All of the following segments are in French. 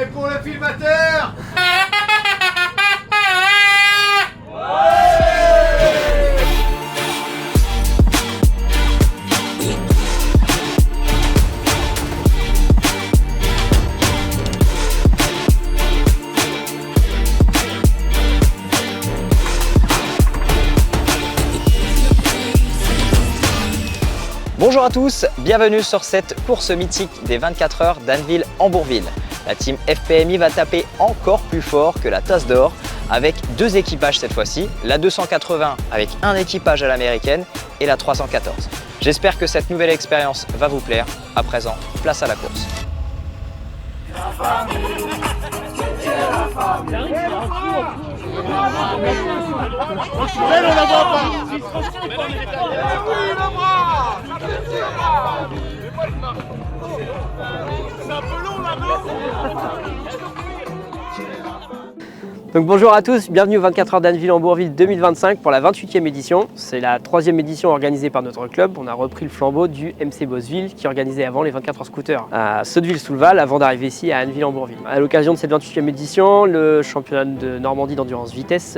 Et pour le filmateur. Bonjour à tous, bienvenue sur cette course mythique des 24 heures d'Anneville en Bourville. La team FPMI va taper encore plus fort que la Tasse d'Or avec deux équipages cette fois-ci, la 280 avec un équipage à l'américaine et la 314. J'espère que cette nouvelle expérience va vous plaire. À présent, place à la course. Donc bonjour à tous, bienvenue aux 24 heures d'Anneville en Bourville 2025 pour la 28e édition. C'est la 3e édition organisée par notre club. On a repris le flambeau du MC Bosville qui organisait avant les 24 heures scooter à Sotteville-sous-le-Val avant d'arriver ici à Anneville en Bourville. À l'occasion de cette 28e édition, le championnat de Normandie d'endurance vitesse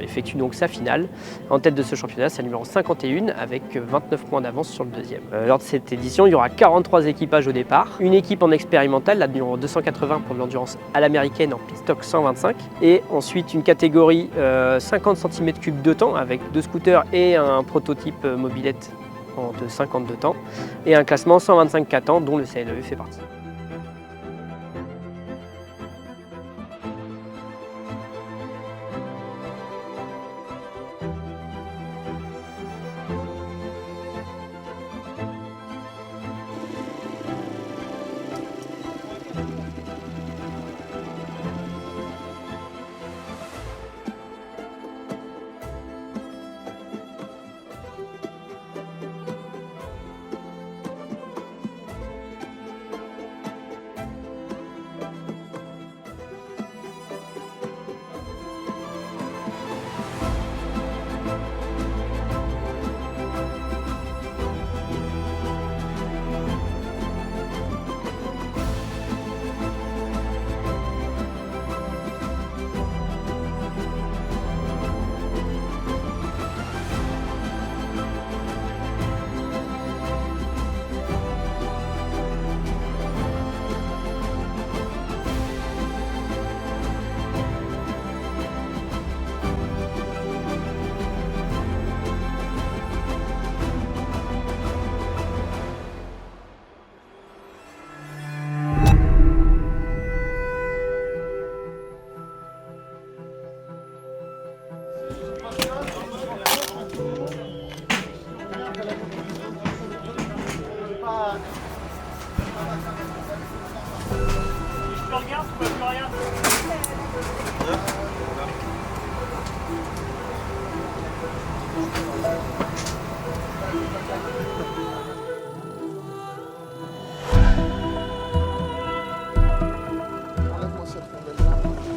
effectue donc sa finale. En tête de ce championnat, c'est le numéro 51 avec 29 points d'avance sur le deuxième. Lors de cette édition, il y aura 43 équipages au départ, une équipe en expérimental, la numéro 280 pour l'endurance à l'américaine en stock 125, et ensuite une catégorie 50 cm3 de temps avec deux scooters et un prototype mobilette de 52 temps, et un classement 125 4 ans dont le CLE fait partie.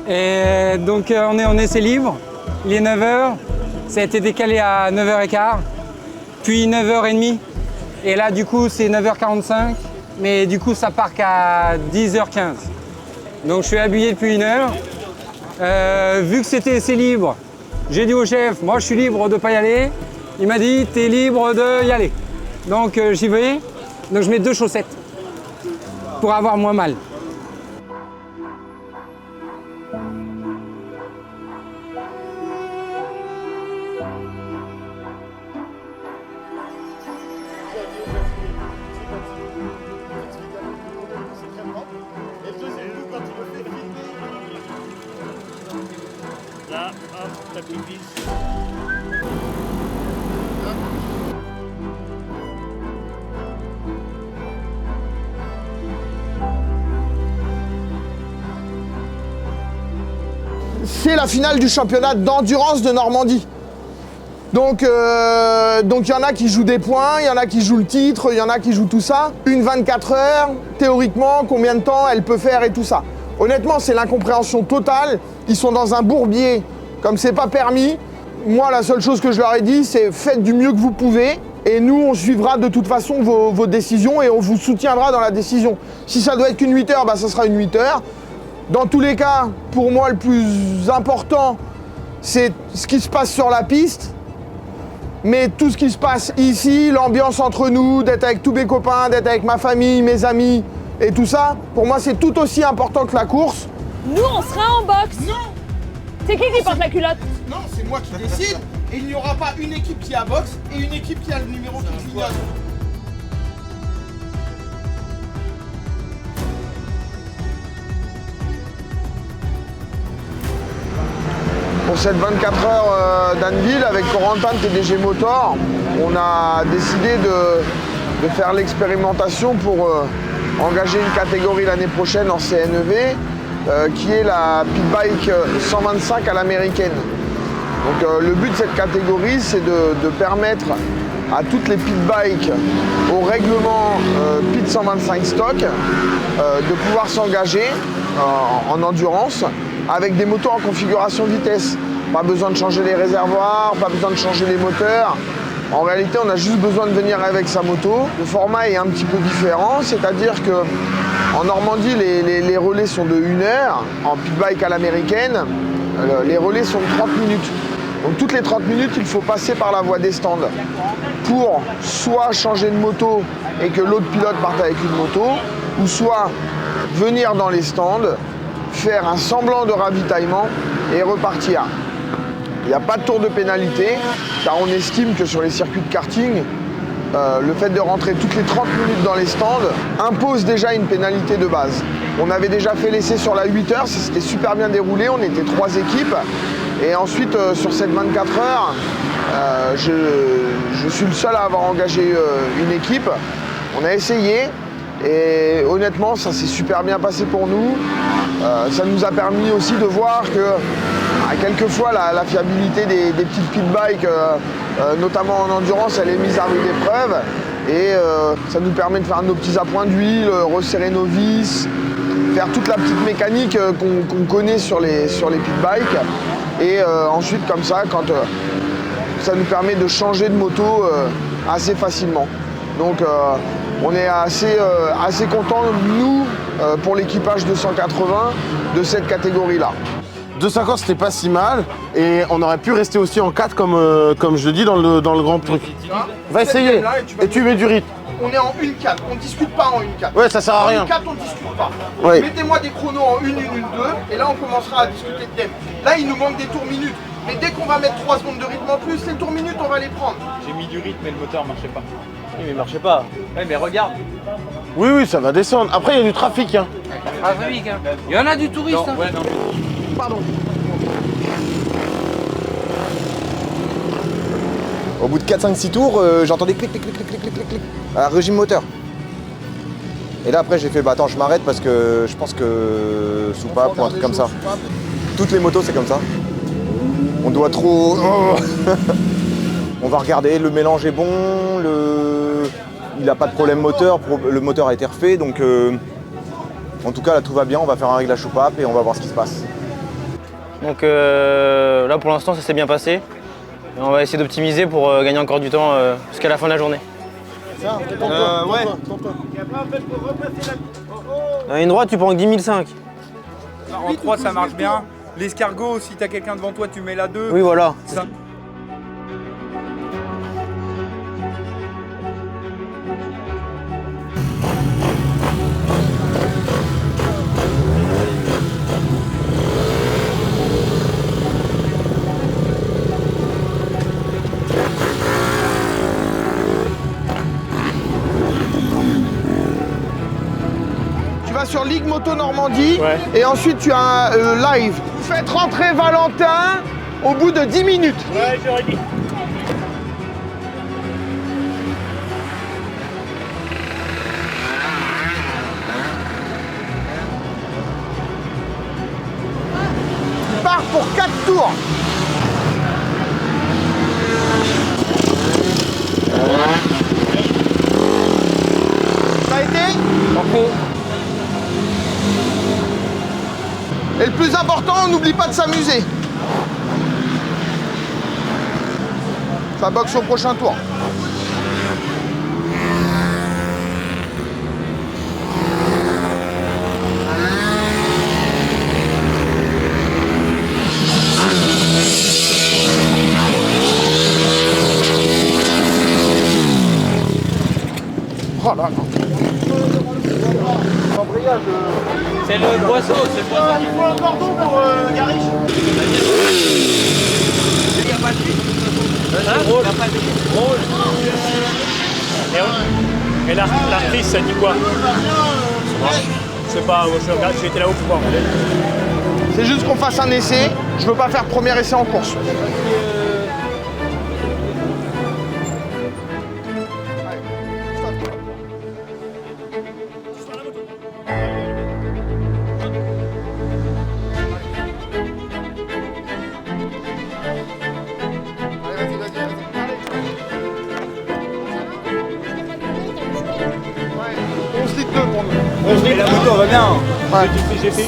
Et donc on est en essai libre, il est 9h, ça a été décalé à 9h15, puis 9h30, et là du coup c'est 9h45, mais du coup ça part qu'à 10h15. Donc je suis habillé depuis 1h. Vu que c'était essai libre, j'ai dit au chef, moi je suis libre de ne pas y aller. Il m'a dit, t'es libre de y aller. Donc j'y vais, donc je mets 2 chaussettes pour avoir moins mal. Là, hop, tapis glisse. C'est la finale du championnat d'endurance de Normandie. Donc il y en a qui jouent des points, il y en a qui jouent le titre, il y en a qui jouent tout ça. Une 24 heures, théoriquement, combien de temps elle peut faire et tout ça. Honnêtement, c'est l'incompréhension totale. Ils sont dans un bourbier, comme c'est pas permis. Moi, la seule chose que je leur ai dit, c'est faites du mieux que vous pouvez. Et nous, on suivra de toute façon vos décisions et on vous soutiendra dans la décision. Si ça doit être qu'une 8 heures, bah, ça sera une 8 heures. Dans tous les cas, pour moi, le plus important, c'est ce qui se passe sur la piste. Mais tout ce qui se passe ici, l'ambiance entre nous, d'être avec tous mes copains, d'être avec ma famille, mes amis et tout ça, pour moi, c'est tout aussi important que la course. Nous, on sera en boxe. Non. C'est qui porte la culotte? Non, c'est moi qui décide. Et il n'y aura pas une équipe qui a boxe et une équipe qui a le numéro qui clignote. Pour cette 24 heures d'Anneville, avec Corentin, TDG Motor, on a décidé de faire l'expérimentation pour engager une catégorie l'année prochaine en CNEV, qui est la Pit Bike 125 à l'américaine. Donc le but de cette catégorie, c'est de permettre à toutes les pit bikes au règlement Pit 125 stock de pouvoir s'engager en endurance avec des motos en configuration vitesse. Pas besoin de changer les réservoirs, pas besoin de changer les moteurs. En réalité, on a juste besoin de venir avec sa moto. Le format est un petit peu différent, c'est-à-dire qu'en Normandie, les relais sont de 1 heure. En pit bike à l'américaine, les relais sont de 30 minutes. Donc toutes les 30 minutes, il faut passer par la voie des stands pour soit changer de moto et que l'autre pilote parte avec une moto, ou soit venir dans les stands, faire un semblant de ravitaillement et repartir. Il n'y a pas de tour de pénalité, car on estime que sur les circuits de karting, le fait de rentrer toutes les 30 minutes dans les stands impose déjà une pénalité de base. On avait déjà fait l'essai sur la 8 heures, ça s'était super bien déroulé, on était 3 équipes. Et ensuite, sur cette 24 heures, je suis le seul à avoir engagé une équipe. On a essayé et honnêtement, ça s'est super bien passé pour nous. Ça nous a permis aussi de voir que quelquefois la fiabilité des petites pit bikes, notamment en endurance, elle est mise à rude épreuve. Et ça nous permet de faire nos petits appoints d'huile, resserrer nos vis, faire toute la petite mécanique qu'on connaît sur les pit bikes. Et ensuite, comme ça, quand ça nous permet de changer de moto assez facilement. Donc on est assez contents, nous, pour l'équipage 280, de cette catégorie-là. 250 c'était pas si mal et on aurait pu rester aussi en 4 comme je le dis dans le grand truc. Va essayer et tu mets du rythme. On est en 1-4, on discute pas en 1-4. Ouais, ça sert à rien. En 1-4, on discute pas. Ouais. Mettez-moi des chronos en 1-1, 1-2 et là on commencera à discuter de thème. Là il nous manque des tours minutes. Mais dès qu'on va mettre 3 secondes de rythme en plus, les tours minutes on va les prendre. J'ai mis du rythme mais le moteur marchait pas. Oui, mais il marchait pas. Ouais, mais regarde. Oui, ça va descendre. Après, il y a du trafic. Hein. Il y en a du touriste. Non, ouais, non. Pardon. Au bout de 4-5-6 tours, j'entendais clic, clic, clic, clic, clic, clic, clic, régime moteur. Et là après j'ai fait bah attends je m'arrête parce que je pense que soupape ou un truc comme ça. Toutes les motos c'est comme ça. On doit trop... Oh on va regarder, le mélange est bon, il n'a pas de problème moteur, le moteur a été refait donc en tout cas là tout va bien, on va faire un réglage soupape et on va voir ce qui se passe. Donc là pour l'instant ça s'est bien passé. Et on va essayer d'optimiser pour gagner encore du temps jusqu'à la fin de la journée. Ouais. Dans une droite tu prends que 10 500. En 3 ça marche bien. L'escargot, si t'as quelqu'un devant toi, tu mets la 2. Oui voilà. Ça... Sur Ligue Moto Normandie et ensuite tu as un live. Faites rentrer Valentin au bout de 10 minutes. Ouais, j'aurais dit. Il part pour 4 tours. Ça a été ? Et le plus important, on n'oublie pas de s'amuser. Ça boxe au prochain tour. C'est le boisseau, c'est le boisseau. Il faut un cordon pour Garish. Il n'y a pas de vie. Il n'y a pas de vie. Et l'artiste, ça dit quoi? Je sais pas, j'ai été là-haut pour voir. C'est juste qu'on fasse un essai. Je veux pas faire premier essai en course. Et la moto va bien. Ouais. J'ai fait 1,8.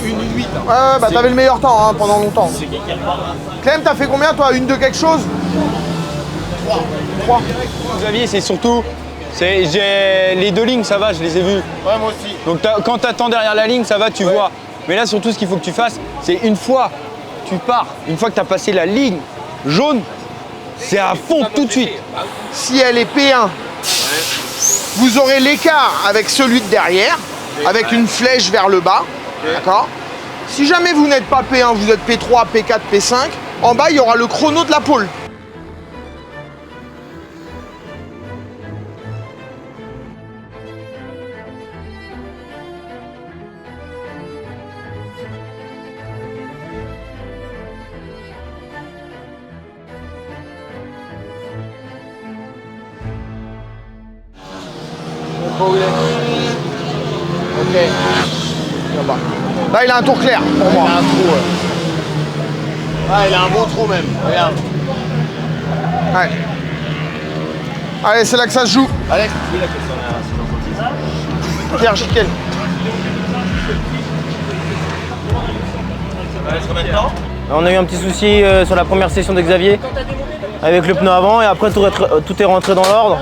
Ouais, bah t'avais le meilleur temps hein, pendant longtemps. Clem, t'as fait combien toi? Une de quelque chose? 3. Xavier, c'est surtout. Les deux lignes, ça va, je les ai vues. Ouais, moi aussi. Donc quand tu attends derrière la ligne, ça va, tu vois. Mais là, surtout, ce qu'il faut que tu fasses, c'est une fois tu pars, une fois que tu as passé la ligne jaune, c'est à fond tout de suite. Si elle est P1, vous aurez l'écart avec celui de derrière, avec une flèche vers le bas. D'accord? Si jamais vous n'êtes pas P1, vous êtes P3, P4, P5, en bas, il y aura le chrono de la pole. Ok. Là, il a un tour clair pour moi. Il a un trou, ouais. Ah, il a un bon trou même. Regarde. Ouais. Allez, c'est là que ça se joue. Alex. Pierre Giquel. On a eu un petit souci sur la première session de Xavier avec le pneu avant et après tout est rentré dans l'ordre.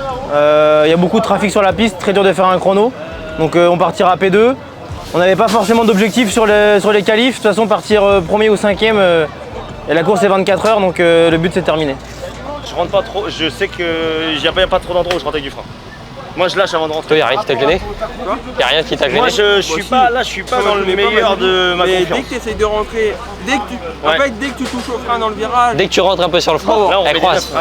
Il y a beaucoup de trafic sur la piste, très dur de faire un chrono. Donc on partira à P2. On n'avait pas forcément d'objectif sur les qualifs. De toute façon, partir premier ou cinquième, et la course est 24 heures, donc le but c'est terminé. Je rentre pas trop, je sais qu'il n'y a pas trop d'endroits où je rentre avec du frein. Moi je lâche avant de rentrer. Toi, il n'y a rien qui t'a gêné? Il n'y a rien qui t'a gêné? Moi je suis pas dans le meilleur de ma confiance. Dès que tu essayes de rentrer, dès que tu touches au frein dans le virage. Dès que tu rentres un peu sur le frein, elle croise.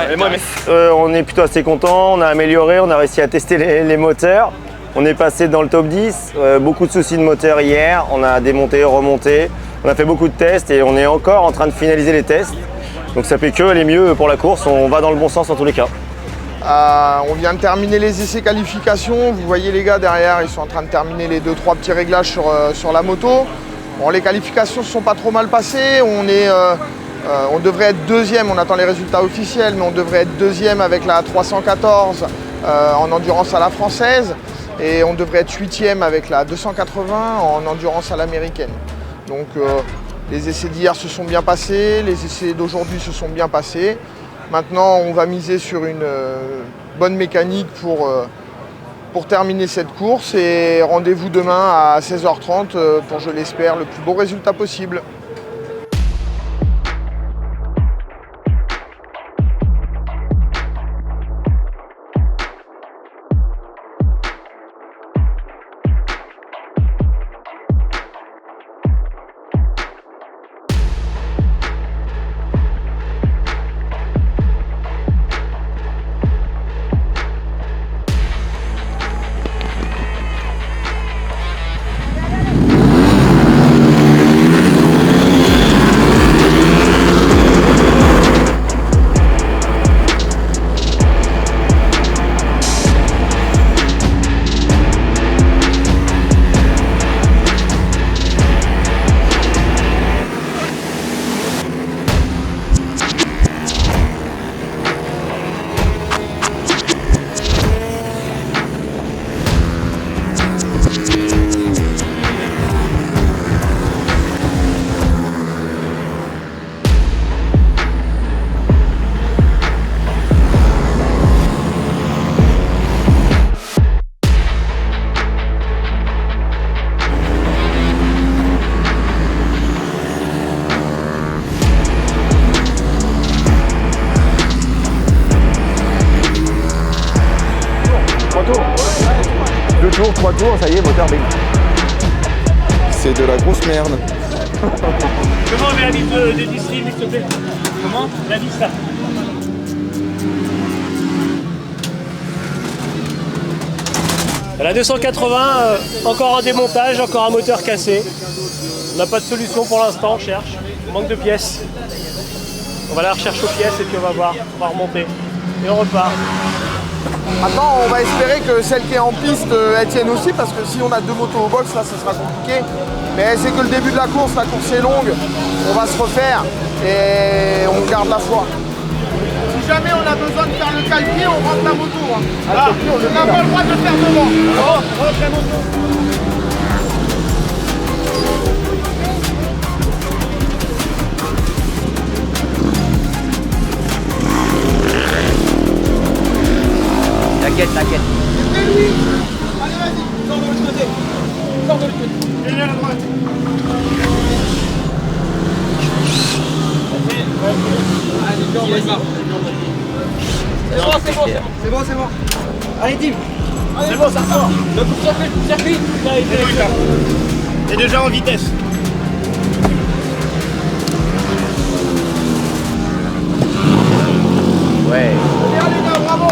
On est plutôt assez content, on a amélioré, on a réussi à tester les moteurs. On est passé dans le top 10, beaucoup de soucis de moteur hier, on a démonté, remonté, on a fait beaucoup de tests et on est encore en train de finaliser les tests. Donc ça fait que aller mieux pour la course, on va dans le bon sens en tous les cas. On vient de terminer les essais qualifications. Vous voyez les gars derrière, ils sont en train de terminer les 2-3 petits réglages sur la moto. Bon, les qualifications ne se sont pas trop mal passées. On devrait être deuxième, on attend les résultats officiels, mais on devrait être deuxième avec la 314 en endurance à la française. Et on devrait être 8e avec la 280 en endurance à l'américaine. Donc les essais d'hier se sont bien passés, les essais d'aujourd'hui se sont bien passés. Maintenant, on va miser sur une bonne mécanique pour terminer cette course et rendez-vous demain à 16h30 pour, je l'espère, le plus beau résultat possible. Trois tours, ça y est, moteur bing. C'est de la grosse merde. Comment on met la vis de distrib, s'il te plaît? Comment? La vis là. La 280, encore un démontage, encore un moteur cassé. On n'a pas de solution pour l'instant, on cherche. On manque de pièces. On va la rechercher aux pièces et puis on va voir, on va remonter. Et on repart. Maintenant, on va espérer que celle qui est en piste, elle tienne aussi, parce que si on a deux motos au box, là, ça sera compliqué. Mais c'est que le début de la course est longue, on va se refaire et on garde la foi. Si jamais on a besoin de faire le calpier, on rentre la moto. Hein. Ah, on n'a pas le droit de le faire devant. On rentre la moto. T'inquiète, t'inquiète. C'est lui. Allez, vas-y, sors de l'autre côté. Sors de l'autre côté. Et viens à la droite. C'est bon. Allez, Tim. C'est bon, ça sort. Le coup de circuit. C'est déjà en vitesse. Ouais. Bien les gars, bravo.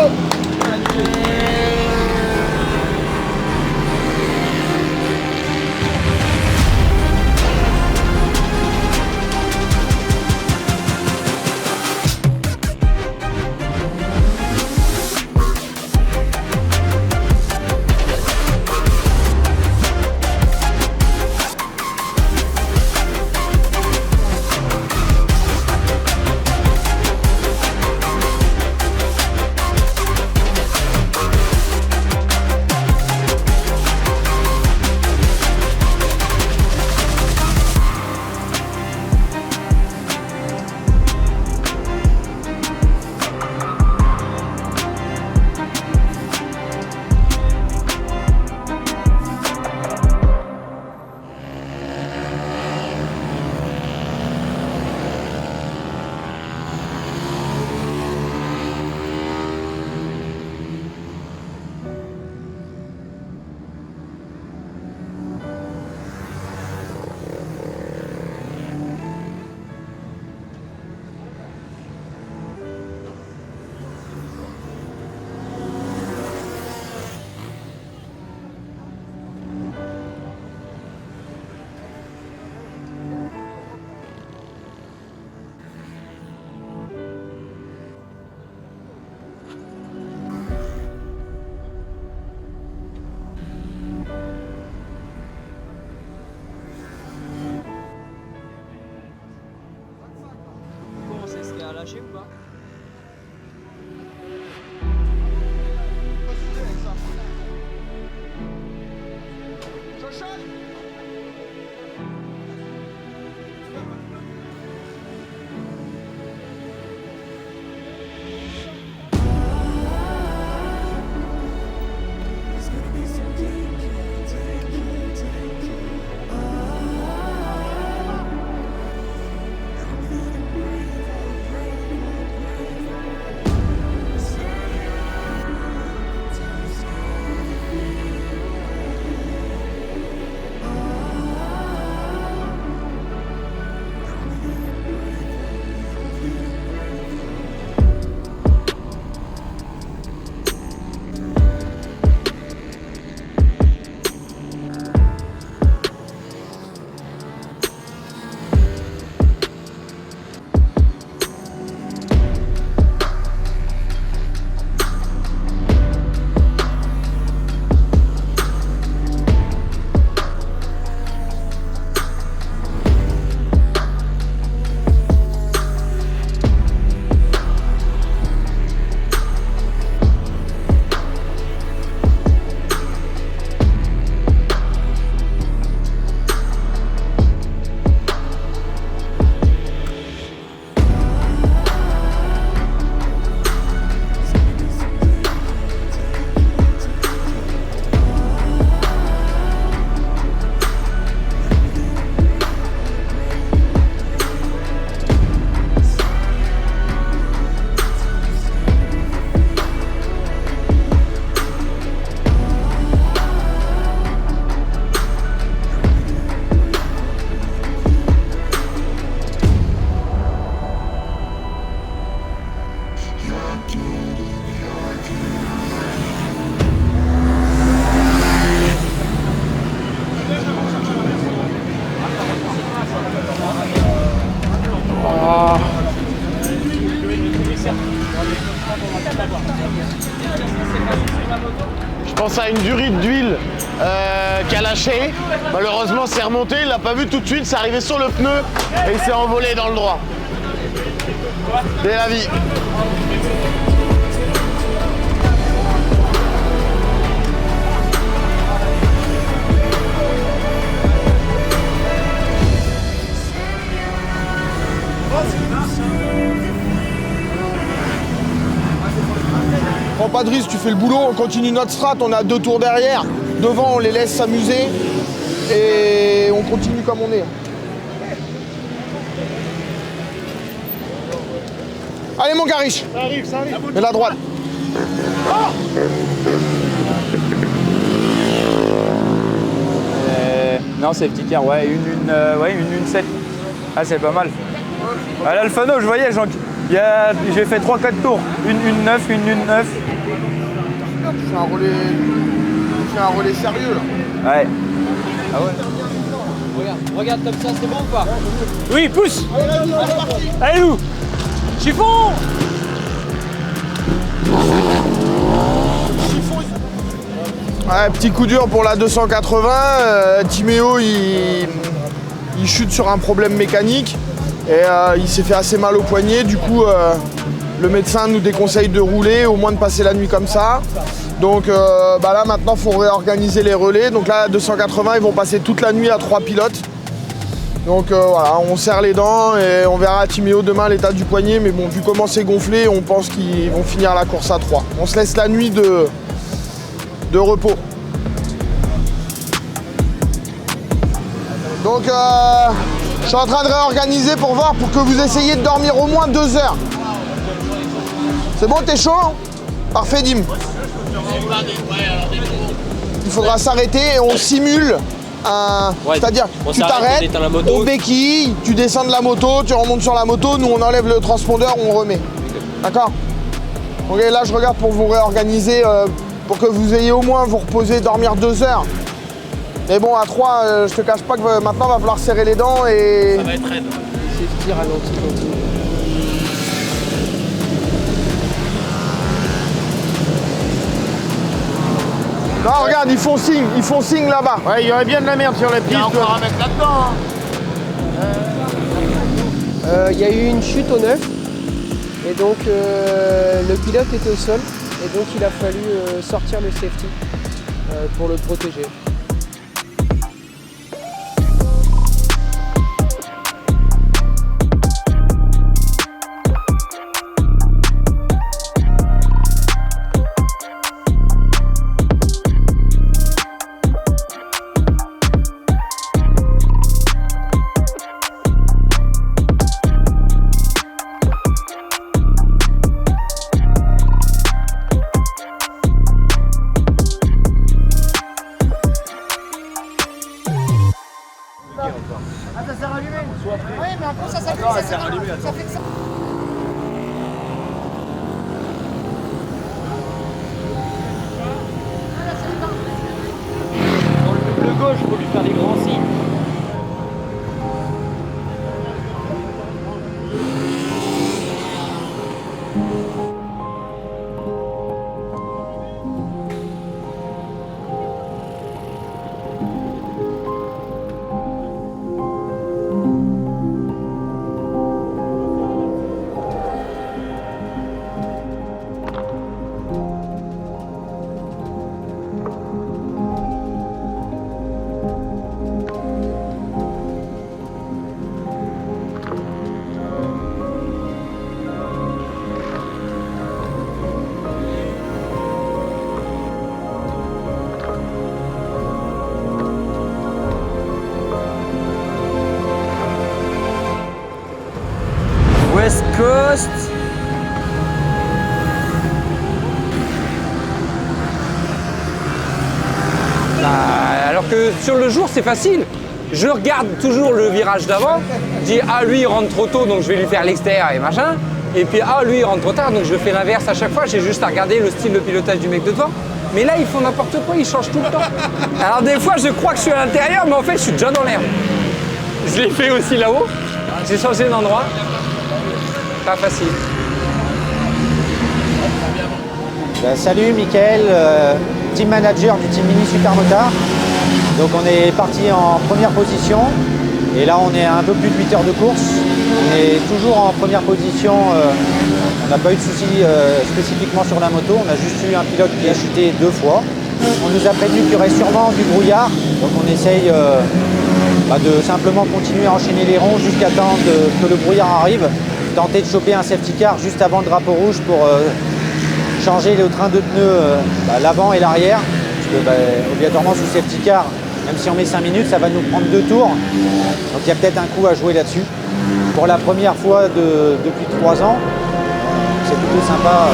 lâcher ou pas? pense à une durite d'huile qui a lâché. Malheureusement, c'est remonté, il l'a pas vu tout de suite, c'est arrivé sur le pneu et il s'est envolé dans le droit. C'est la vie. Prends pas de risque, tu fais le boulot, on continue notre strat, on a 2 tours derrière. Devant, on les laisse s'amuser et on continue comme on est. Allez mon Garish. Ça arrive, ça arrive. Mets la droite. Non, c'est petit car, ouais, une 7. Ah, c'est pas mal. À l'Alfano, je voyais, j'ai fait 3-4 tours. Une 9, une 9. Tu fais un relais sérieux là. Ouais. Ah ouais. Regarde comme ça, c'est bon ou pas? Oui, pousse. Allez, nous. Chiffon. Ouais, petit coup dur pour la 280. Timéo, il chute sur un problème mécanique et il s'est fait assez mal au poignet. Du coup, le médecin nous déconseille de rouler, au moins de passer la nuit comme ça. Donc là, maintenant, il faut réorganiser les relais. Donc là, 280, ils vont passer toute la nuit à 3 pilotes. Donc voilà, on serre les dents et on verra à Timéo demain l'état du poignet. Mais bon, vu comment c'est gonflé, on pense qu'ils vont finir la course à 3. On se laisse la nuit de repos. Donc je suis en train de réorganiser pour voir, pour que vous essayiez de dormir au moins 2 heures. C'est bon, t'es chaud? Parfait, Dim. Il faudra s'arrêter et on simule un... C'est-à-dire, tu t'arrêtes au béquille, tu descends de la moto, tu remontes sur la moto, nous on enlève le transpondeur, on remet. D'accord? Ok, là je regarde pour vous réorganiser, pour que vous ayez au moins vous reposer, dormir 2 heures. Mais bon, à 3, je te cache pas que maintenant il va falloir serrer les dents et... Ça va être raide. C'est petit ralenti. Non, regarde, ils font signe là-bas. Ouais, il y aurait bien de la merde sur la piste. Il y a encore un mec là-dedans. Il y a eu une chute au 9 et donc le pilote était au sol et donc il a fallu sortir le safety pour le protéger. Ah, ça s'est rallumé. Oui, mais en plus, ça s'allume, ça s'est rallumé. Ça fait que ça. Dans le bleu gauche, il faut lui faire des grands signes. West Coast. Alors que sur le jour, c'est facile. Je regarde toujours le virage d'avant, je dis ah lui il rentre trop tôt donc je vais lui faire l'extérieur et machin. Et puis ah lui il rentre trop tard donc je fais l'inverse à chaque fois, j'ai juste à regarder le style de pilotage du mec de devant. Mais là ils font n'importe quoi, ils changent tout le temps. Alors des fois je crois que je suis à l'intérieur mais en fait je suis déjà dans l'air. Je l'ai fait aussi là-haut, j'ai changé d'endroit. Pas facile. Salut Mickaël, team manager du team Mini Super Motard. Donc on est parti en première position et là on est à un peu plus de 8 heures de course. On est toujours en première position, on n'a pas eu de soucis spécifiquement sur la moto, on a juste eu un pilote qui a chuté 2 fois. On nous a prévenu qu'il y aurait sûrement du brouillard, donc on essaye de simplement continuer à enchaîner les ronds jusqu'à temps que le brouillard arrive, tenter de choper un safety car juste avant le drapeau rouge pour changer le train de pneus l'avant et l'arrière, parce que obligatoirement sous safety car, même si on met 5 minutes, ça va nous prendre 2 tours, donc il y a peut-être un coup à jouer là-dessus. Pour la première fois depuis 3 ans, c'est plutôt sympa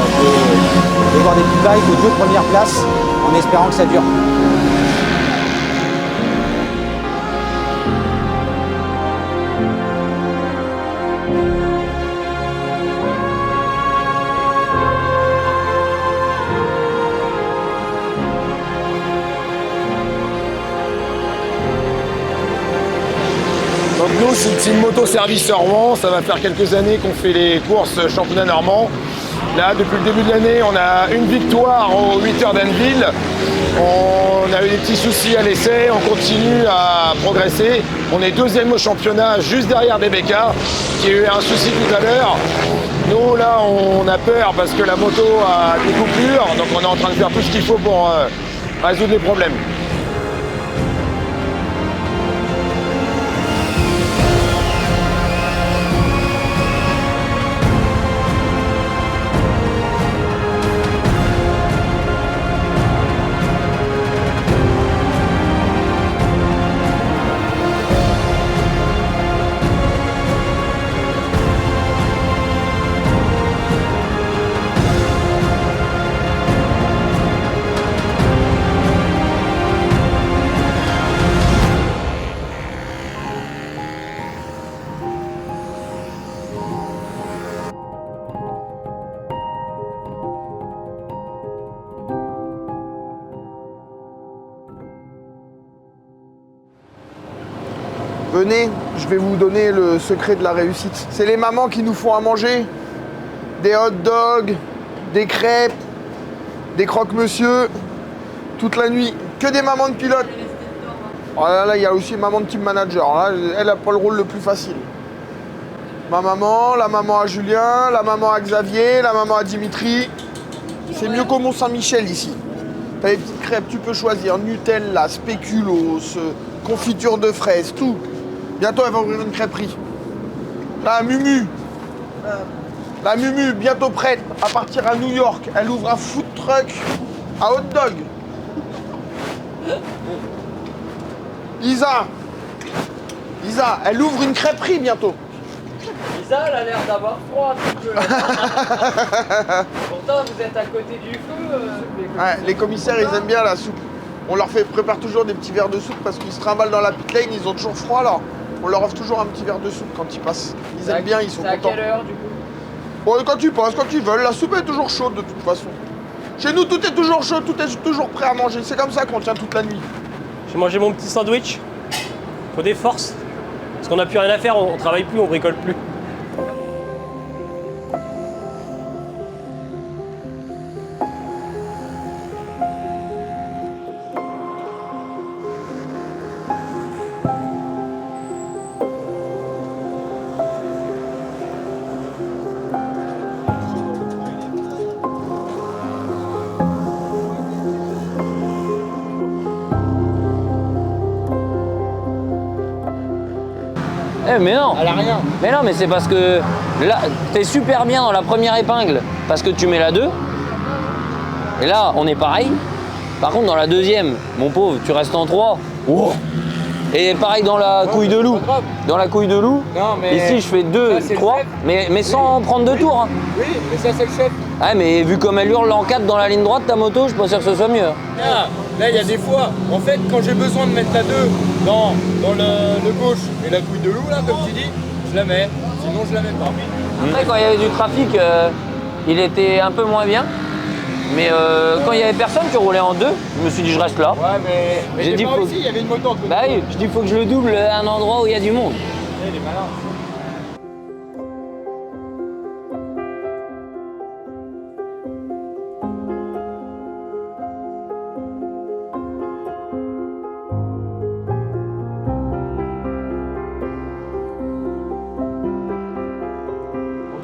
de voir des big bikes aux 2 premières places en espérant que ça dure. Donc nous, c'est le team Moto Service Rouen. Ça va faire quelques années qu'on fait les courses championnat normand. Là, depuis le début de l'année, on a une victoire aux 8 heures d'Anneville. On a eu des petits soucis à l'essai, on continue à progresser. On est 2e au championnat, juste derrière DBK, qui a eu un souci tout à l'heure. Nous, là, on a peur parce que la moto a des coupures, donc on est en train de faire tout ce qu'il faut pour résoudre les problèmes. Venez, je vais vous donner le secret de la réussite. C'est les mamans qui nous font à manger. Des hot dogs, des crêpes, des croque-monsieur, toute la nuit. Que des mamans de pilotes. Oh là, il y a aussi une maman de team manager. Là, elle n'a pas le rôle le plus facile. Ma maman, la maman à Julien, la maman à Xavier, la maman à Dimitri. C'est mieux qu'au Mont-Saint-Michel ici. T'as des petites crêpes, tu peux choisir Nutella, spéculoos, confiture de fraises, tout. Bientôt, elle va ouvrir une crêperie. La Mumu. La Mumu, bientôt prête à partir à New York. Elle ouvre un food truck à hot dog. Lisa, elle ouvre une crêperie bientôt. Lisa, elle a l'air d'avoir froid un petit peu. Pourtant, vous êtes à côté du feu. Ouais, les commissaires, ils aiment bien la soupe. On leur prépare toujours des petits verres de soupe parce qu'ils se trimballent dans la pit lane, ils ont toujours froid alors. On leur offre toujours un petit verre de soupe quand ils passent. Ils aiment bien, ils sont contents. C'est à quelle heure du coup? Bon, quand ils passent, quand ils veulent. La soupe est toujours chaude de toute façon. Chez nous, tout est toujours chaud, tout est toujours prêt à manger. C'est comme ça qu'on tient toute la nuit. J'ai mangé mon petit sandwich. Faut des forces. Parce qu'on n'a plus rien à faire, on travaille plus, on bricole plus. Mais non. Elle a rien. Mais non, mais c'est parce que là, t'es super bien dans la première épingle parce que tu mets la 2. Et là, on est pareil. Par contre, dans la deuxième, mon pauvre, tu restes en 3. Wow. Et pareil dans la couille de loup. Dans la couille de loup, ici je fais 2, 3, mais sans prendre de tours. Hein. Oui, mais ça c'est le chef. Ah, mais vu comme elle hurle en 4 dans la ligne droite, ta moto, je pense que ce soit mieux. Là, il y a des fois, en fait, quand j'ai besoin de mettre la 2 dans le gauche et la couille de loup, là, comme tu dis, je la mets. Sinon, je la mets pas. Après, quand il y avait du trafic, il était un peu moins bien. Mais quand il y avait personne, tu roulais en 2. Je me suis dit, je reste là. Ouais, mais j'ai dit, pas aussi, il y avait une moto en côté. Bah oui, je dis, il faut que je le double à un endroit où il y a du monde. Il est malin.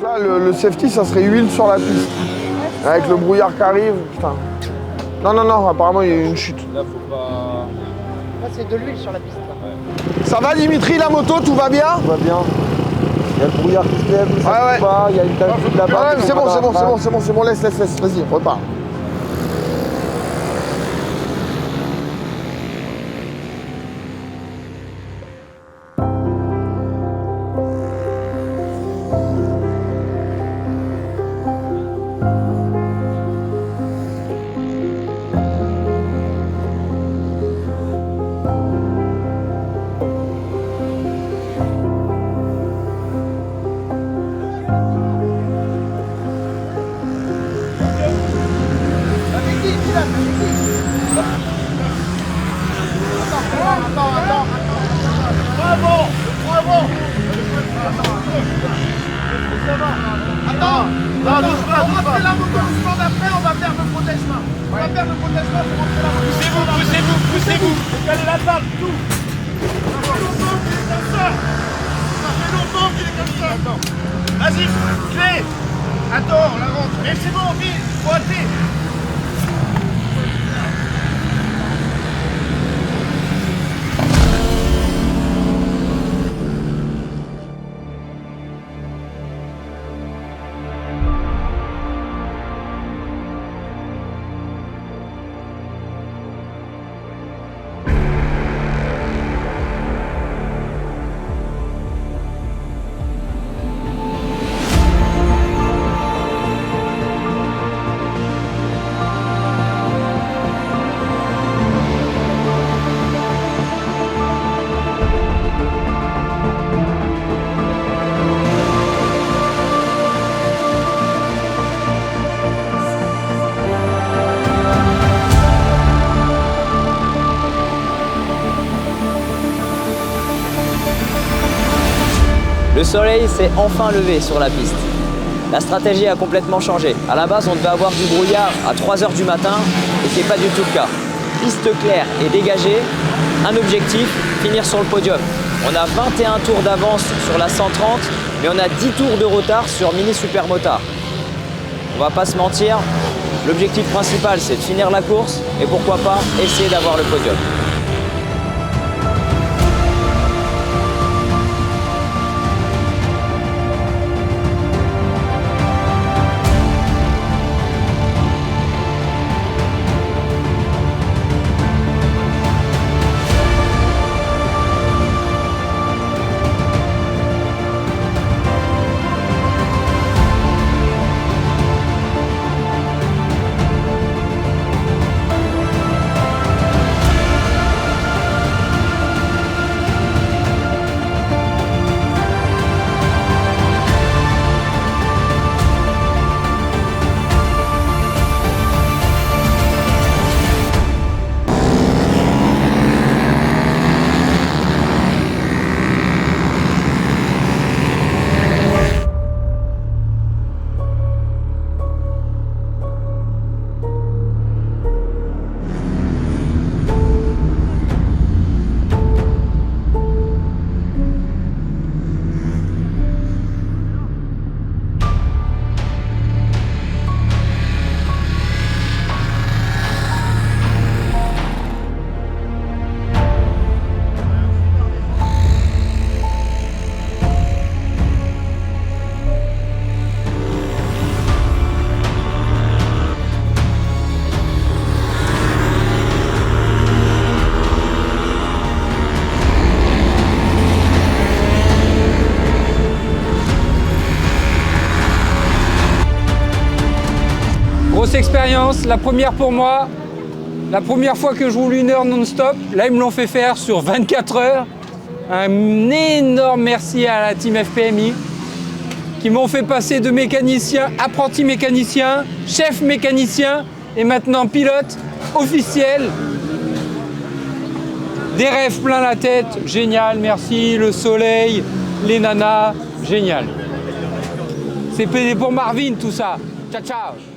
Là, le safety, ça serait huile sur la piste. Avec le brouillard qui arrive, putain. Non, apparemment, il y a eu une chute. Là, c'est de l'huile sur la piste. Là. Ça va, Dimitri, la moto, tout va bien? Tout va bien. Il y a le brouillard qui se lève, ça se bat, il y a une tache de là-bas. C'est bon, laisse, vas-y, repars. Poussez-vous, décalez la table, tout. Ça fait longtemps qu'il est comme ça. Vas-y, clé. Attends, la rentre. Mais c'est bon, vite, faut hâter. Le soleil s'est enfin levé sur la piste. La stratégie a complètement changé. À la base, on devait avoir du brouillard à 3 h du matin, et ce n'est pas du tout le cas. Piste claire et dégagée, un objectif, finir sur le podium. On a 21 tours d'avance sur la 130, mais on a 10 tours de retard sur Mini Supermotard. On va pas se mentir, l'objectif principal c'est de finir la course et pourquoi pas essayer d'avoir le podium. Grosse expérience, la première pour moi, la première fois que je roule 1 heure non-stop. Là, ils me l'ont fait faire sur 24 heures. Un énorme merci à la team FPMI qui m'ont fait passer de mécanicien, apprenti mécanicien, chef mécanicien et maintenant pilote officiel. Des rêves plein la tête, génial, merci, le soleil, les nanas, génial. C'est pédé pour Marvin tout ça. Ciao, ciao.